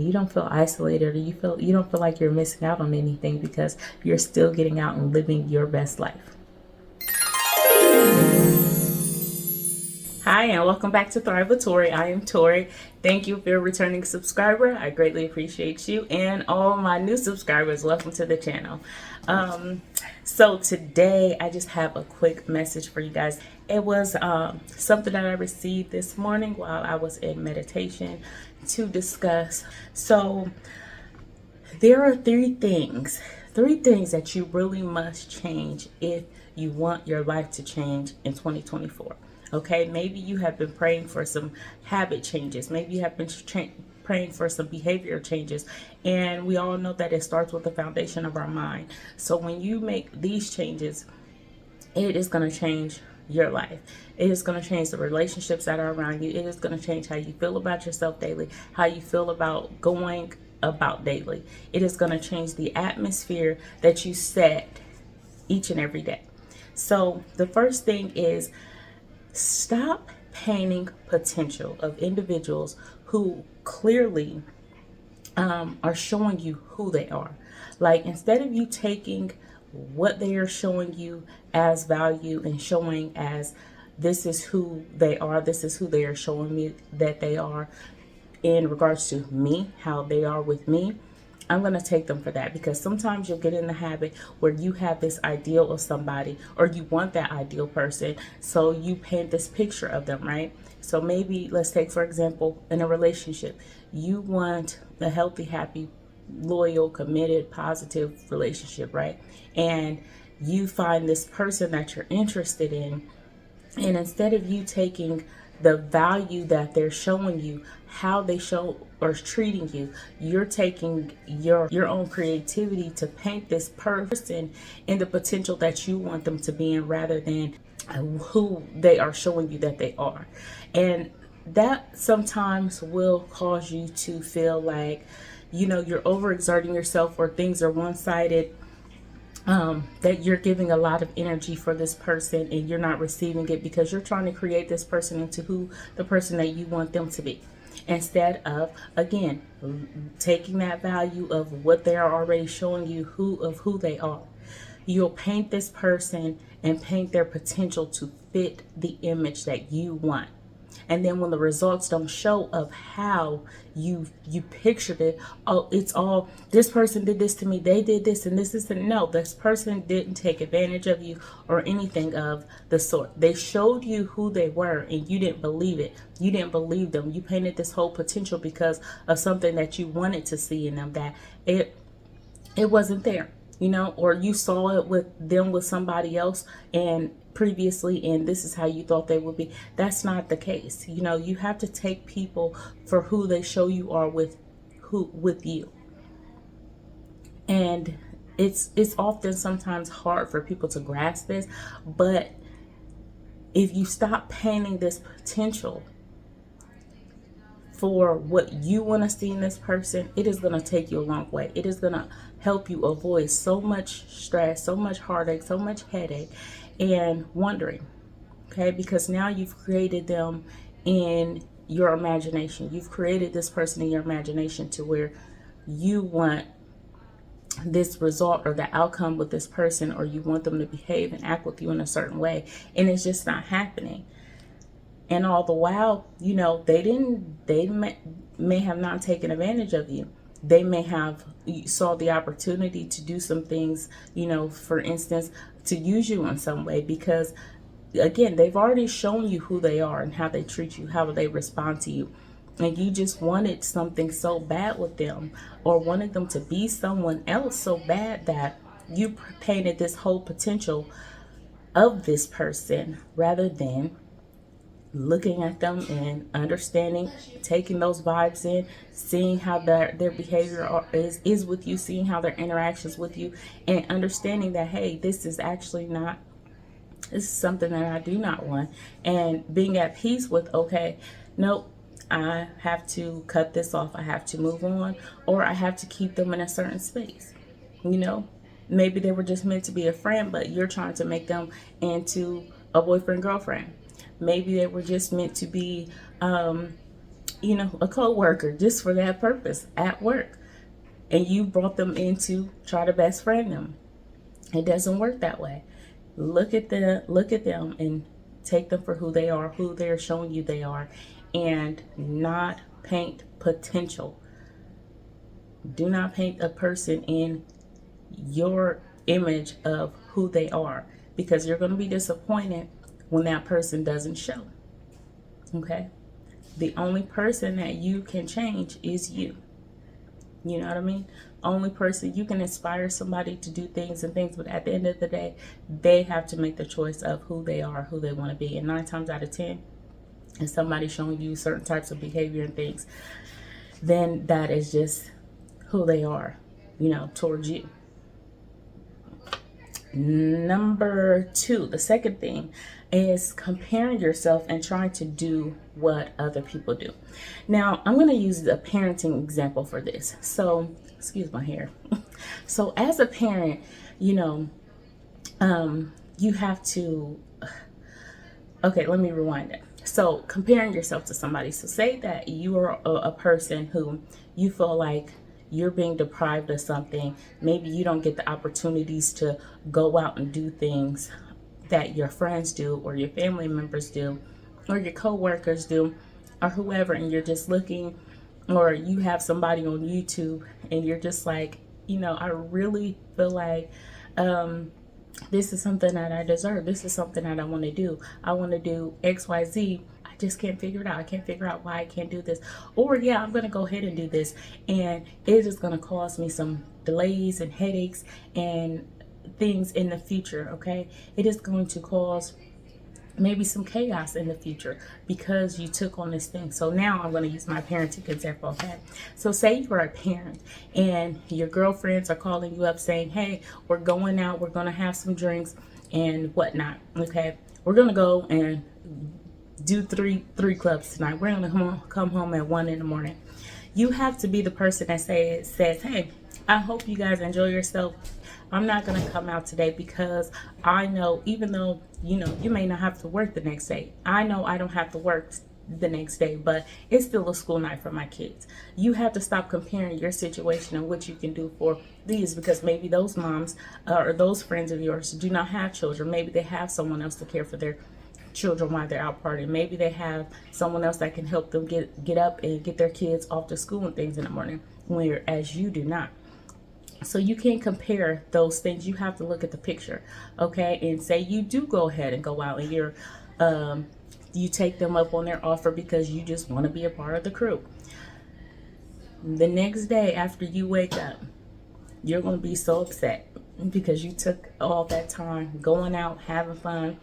You don't feel isolated, or you don't feel like you're missing out on anything because you're still getting out and living your best life. Hi, and welcome back to Thrive with Tori. I am Tori. Thank you for your returning subscriber. I greatly appreciate you, and all my new subscribers. Welcome to the channel. So today I just have a quick message for you guys. It was something that I received this morning while I was in meditation to discuss. So there are three things that you really must change if you want your life to change in 2024. Okay, maybe you have been praying for some habit changes. Maybe you have been praying for some behavior changes. And we all know that it starts with the foundation of our mind. So when you make these changes, it is going to change your life. It is going to change the relationships that are around you. It is going to change how you feel about yourself daily, how you feel about going about daily. It is going to change the atmosphere that you set each and every day. So the first thing is, stop painting potential of individuals who clearly are showing you who they are. Like, instead of you taking what they are showing you as value and showing as this is who they are, this is who they are showing me that they are in regards to me, how they are with me, I'm going to take them for that. Because sometimes you'll get in the habit where you have this ideal of somebody, or you want that ideal person, so you paint this picture of them, right? So maybe let's take, for example, in a relationship, you want a healthy, happy, loyal, committed, positive relationship, right? And you find this person that you're interested in, and instead of you taking the value that they're showing you, how they show or treating you, you're taking your own creativity to paint this person in the potential that you want them to be in, rather than who they are showing you that they are. And that sometimes will cause you to feel like, you're overexerting yourself, or things are one-sided, that you're giving a lot of energy for this person and you're not receiving it, because you're trying to create this person into the person that you want them to be, instead of, again, taking that value of what they are already showing you who they are. You'll paint this person and paint their potential to fit the image that you want. And then when the results don't show of how you pictured it, oh, it's all, this person did this to me, they did this and this, and no, this person didn't take advantage of you or anything of the sort. They showed you who they were and you didn't believe it. You didn't believe them. You painted this whole potential because of something that you wanted to see in them, that it wasn't there, or you saw it with them with somebody else and previously, and this is how you thought they would be. That's not the case. You have to take people for who they show you are with you. And it's often sometimes hard for people to grasp this, but if you stop painting this potential for what you want to see in this person, it is going to take you a long way. It is going to help you avoid so much stress, so much heartache, so much headache, and wondering. Okay, because now you've created them in your imagination. You've created this person in your imagination to where you want this result or the outcome with this person, or you want them to behave and act with you in a certain way, and it's just not happening. And all the while, they may have not taken advantage of you. They may have saw the opportunity to do some things, for instance, to use you in some way, because again, they've already shown you who they are and how they treat you, how they respond to you. And you just wanted something so bad with them, or wanted them to be someone else so bad, that you painted this whole potential of this person, rather than looking at them and understanding, taking those vibes in, seeing how their behavior is with you, seeing how their interactions with you, and understanding that, hey, this is something that I do not want, and being at peace with, okay, nope, I have to cut this off, I have to move on, or I have to keep them in a certain space. Maybe they were just meant to be a friend, but you're trying to make them into a boyfriend, girlfriend. Maybe they were just meant to be a co-worker just for that purpose at work, and you brought them in to try to best friend them. It doesn't work that way. Look at them and take them for who they are, who they're showing you they are, and not paint potential. Do not paint a person in your image of who they are, because you're going to be disappointed when that person doesn't show. Okay? The only person that you can change is you. You know what I mean? Only person you can inspire somebody to do things and things, but at the end of the day, they have to make the choice of who they are, who they want to be. And 9 times out of 10, if somebody's showing you certain types of behavior and things, then that is just who they are, towards you. Number 2, the second thing is comparing yourself and trying to do what other people do. Now, I'm going to use a parenting example for this. So, excuse my hair. So, as a parent, you have to, okay, let me rewind it. So, comparing yourself to somebody. So, say that you are a person who you feel like you're being deprived of something. Maybe you don't get the opportunities to go out and do things that your friends do, or your family members do, or your coworkers do, or whoever, and you're just looking, or you have somebody on YouTube and you're just like, I really feel like this is something that I deserve. This is something that I want to do. I want to do XYZ. I just can't figure it out. I can't figure out why I can't do this. Or yeah, I'm going to go ahead and do this, and it is going to cause me some delays and headaches and things in the future. Okay, it is going to cause maybe some chaos in the future because you took on this thing. So now I'm going to use my parenting example. Okay, so say you are a parent and your girlfriends are calling you up saying, hey, we're going out, we're going to have some drinks and whatnot. Okay, we're going to go and do three clubs tonight. We're going to come home at 1 in the morning. You have to be the person that says, hey, I hope you guys enjoy yourself. I'm not going to come out today because I know, even though, you may not have to work the next day. I know I don't have to work the next day, but it's still a school night for my kids. You have to stop comparing your situation and what you can do for these, because maybe those moms or those friends of yours do not have children. Maybe they have someone else to care for their children while they're out partying. Maybe they have someone else that can help them get up and get their kids off to school and things in the morning, whereas you do not. So you can't compare those things. You have to look at the picture, okay? And say you do go ahead and go out and you take them up on their offer because you just want to be a part of the crew. The next day after you wake up, you're going to be so upset because you took all that time going out, having fun,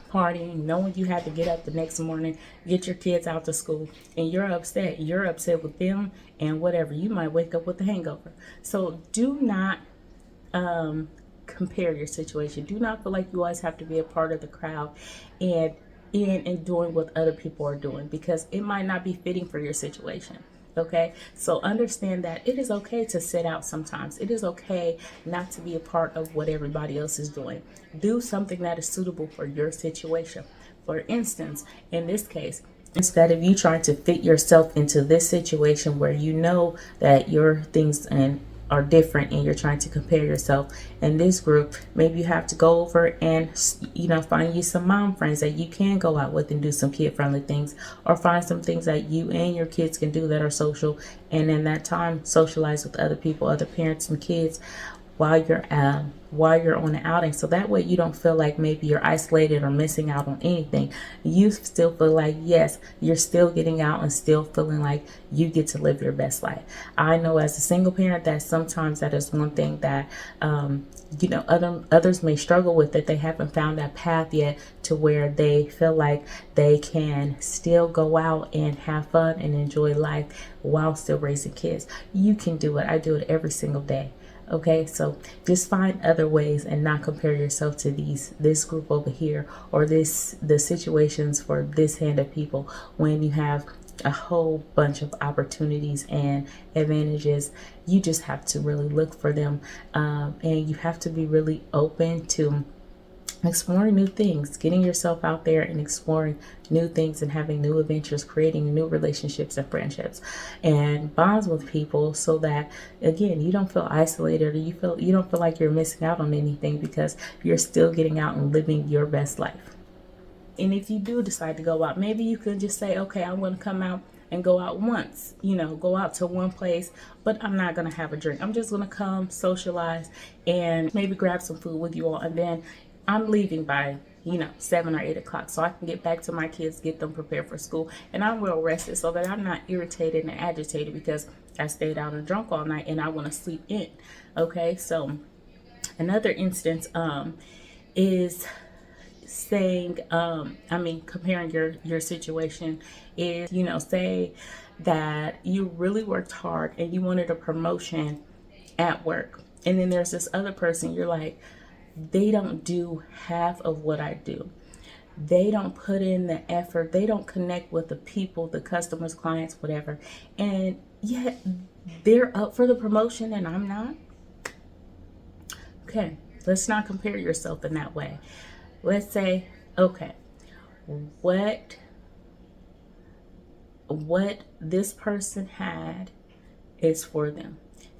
partying, knowing you had to get up the next morning, get your kids out to school, and you're upset. You're upset with them and whatever. You might wake up with a hangover. So do not compare your situation. Do not feel like you always have to be a part of the crowd and doing what other people are doing, because it might not be fitting for your situation. Okay, so understand that it is okay to sit out sometimes. It is okay not to be a part of what everybody else is doing. Do something that is suitable for your situation. For instance, in this case, instead of you trying to fit yourself into this situation where you know that your things are different and you're trying to compare yourself in this group, maybe you have to go over and find you some mom friends that you can go out with and do some kid friendly things, or find some things that you and your kids can do that are social, and in that time socialize with other people, other parents and kids while you're on an outing. So that way you don't feel like maybe you're isolated or missing out on anything. You still feel like, yes, you're still getting out and still feeling like you get to live your best life. I know as a single parent that sometimes that is one thing that others may struggle with, that they haven't found that path yet to where they feel like they can still go out and have fun and enjoy life while still raising kids. You can do it. I do it every single day. Okay, so just find other ways and not compare yourself to this group over here, or the situations for this hand of people, when you have a whole bunch of opportunities and advantages. You just have to really look for them, and you have to be really open to exploring new things, getting yourself out there and exploring new things and having new adventures, creating new relationships and friendships and bonds with people, so that again you don't feel isolated, or you don't feel like you're missing out on anything, because you're still getting out and living your best life. And if you do decide to go out, maybe you could just say, okay, I want to come out and go out once, go out to one place, but I'm not going to have a drink. I'm just going to come, socialize, and maybe grab some food with you all. And then I'm leaving by, 7 or 8 o'clock, so I can get back to my kids, get them prepared for school. And I'm well rested, so that I'm not irritated and agitated because I stayed out and drunk all night and I want to sleep in. Okay, so another instance is saying, comparing your situation is, say that you really worked hard and you wanted a promotion at work, and then there's this other person, you're like, they don't do half of what I do. They don't put in the effort. They don't connect with the people, the customers, clients, whatever. And yet they're up for the promotion and I'm not. Okay, let's not compare yourself in that way. Let's say, okay, what this person had is for them.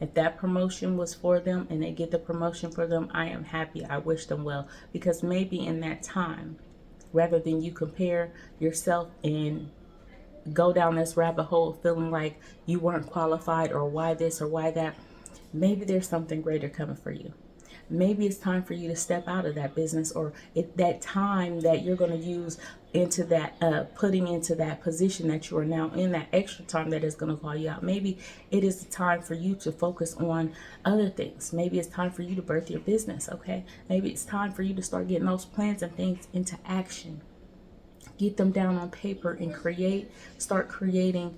If that promotion was for them and they get the promotion for them, I am happy. I wish them well, because maybe in that time, rather than you compare yourself and go down this rabbit hole feeling like you weren't qualified or why this or why that, maybe there's something greater coming for you. Maybe it's time for you to step out of that business, or that time that you're going to use into that, putting into that position that you are now in, that extra time that is going to call you out. Maybe it is the time for you to focus on other things. Maybe it's time for you to birth your business. Okay. Maybe it's time for you to start getting those plans and things into action. Get them down on paper and start creating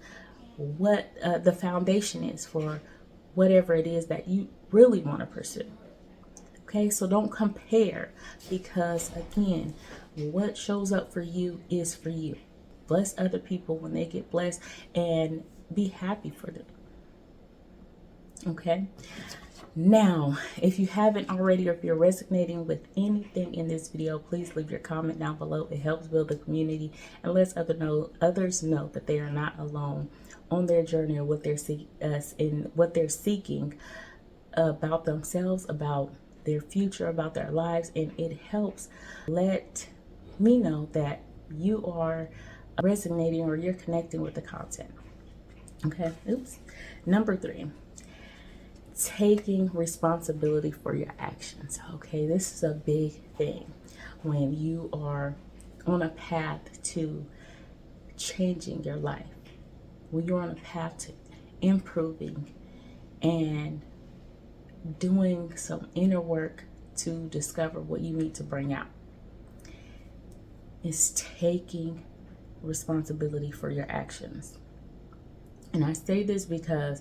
what the foundation is for whatever it is that you really want to pursue. Okay, so don't compare, because again, what shows up for you is for you. Bless other people when they get blessed and be happy for them. Okay. Now, if you haven't already, or if you're resonating with anything in this video, please leave your comment down below. It helps build the community and lets others know that they are not alone on their journey, or what they're seeking about themselves, about their future, about their lives. And it helps let me know that you are resonating, or you're connecting with the content. Okay. Number 3, taking responsibility for your actions. Okay, this is a big thing when you are on a path to changing your life, when you're on a path to improving and doing some inner work to discover what you need to bring out. Is taking responsibility for your actions. And I say this because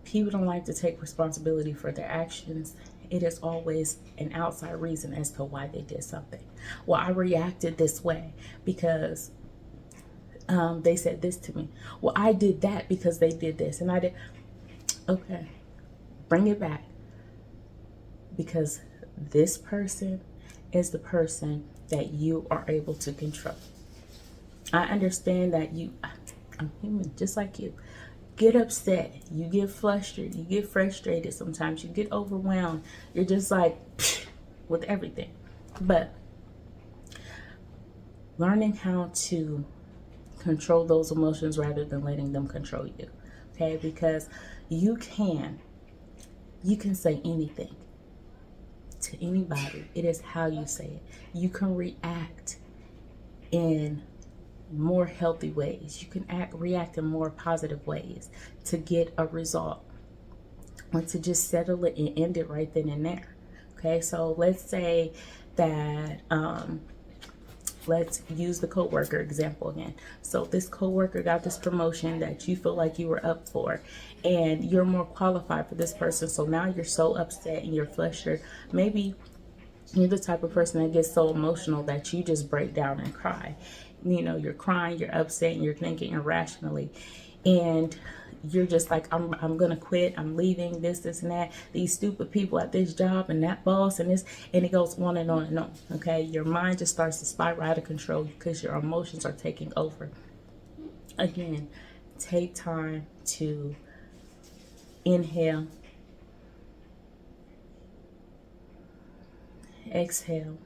people don't like to take responsibility for their actions. It is always an outside reason as to why they did something. Well, I reacted this way because they said this to me. Well, I did that because they did this, and I did. Okay, bring it back, because this person is the person that you are able to control. I understand that I'm human just like you. Get upset, you get flustered, you get frustrated, sometimes you get overwhelmed. You're just like with everything. But learning how to control those emotions rather than letting them control you. Okay, because you can say anything to anybody. It is how you say it. You can react in more healthy ways. You can react in more positive ways to get a result, or to just settle it and end it right then and there. Okay, so let's say that let's use the coworker example again. So this coworker got this promotion that you feel like you were up for, and you're more qualified for this person. So now you're so upset and you're flustered. Maybe you're the type of person that gets so emotional that you just break down and cry. You're crying, you're upset, and you're thinking irrationally. And you're just like, I'm gonna quit, I'm leaving, this and that, these stupid people at this job and that boss and this, and it goes on and on and on. Okay, your mind just starts to spiral out of control because your emotions are taking over. Again, take time to inhale, exhale,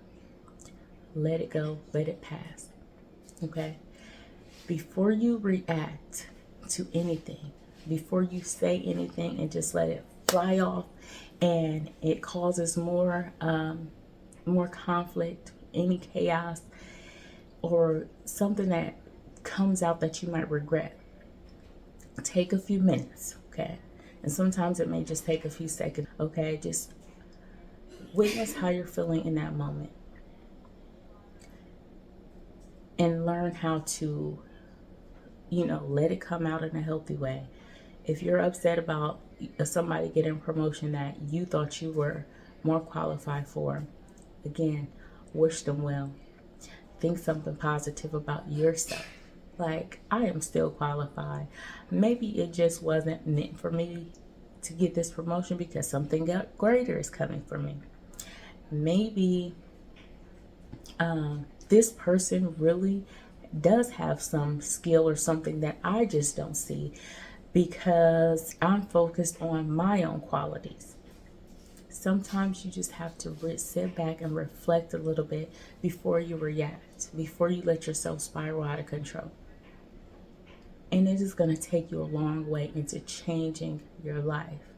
let it go, let it pass. Okay, before you react to anything, before you say anything and just let it fly off and it causes more conflict, any chaos, or something that comes out that you might regret, take a few minutes. Okay, and sometimes it may just take a few seconds. Okay, just witness how you're feeling in that moment and learn how to, let it come out in a healthy way. If you're upset about somebody getting a promotion that you thought you were more qualified for, again, wish them well. Think something positive about yourself. Like, I am still qualified. Maybe it just wasn't meant for me to get this promotion because something greater is coming for me. Maybe this person really does have some skill or something that I just don't see because I'm focused on my own qualities. Sometimes you just have to sit back and reflect a little bit before you react, before you let yourself spiral out of control. And it is going to take you a long way into changing your life.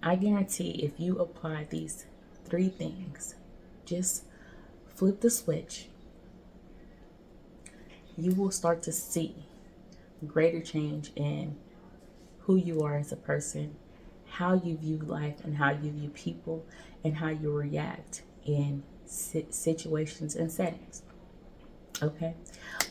I guarantee if you apply these 3 things, just flip the switch, you will start to see greater change in who you are as a person, how you view life and how you view people, and how you react in situations and settings. Okay,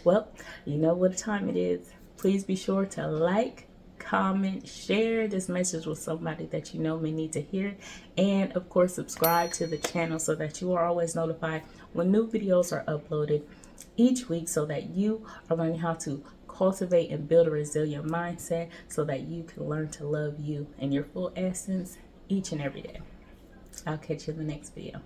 well, you know what time it is. Please be sure to like, comment, share this message with somebody that you know may need to hear, and of course subscribe to the channel so that you are always notified when new videos are uploaded each week, so that you are learning how to cultivate and build a resilient mindset so that you can learn to love you in your full essence each and every day. I'll catch you in the next video.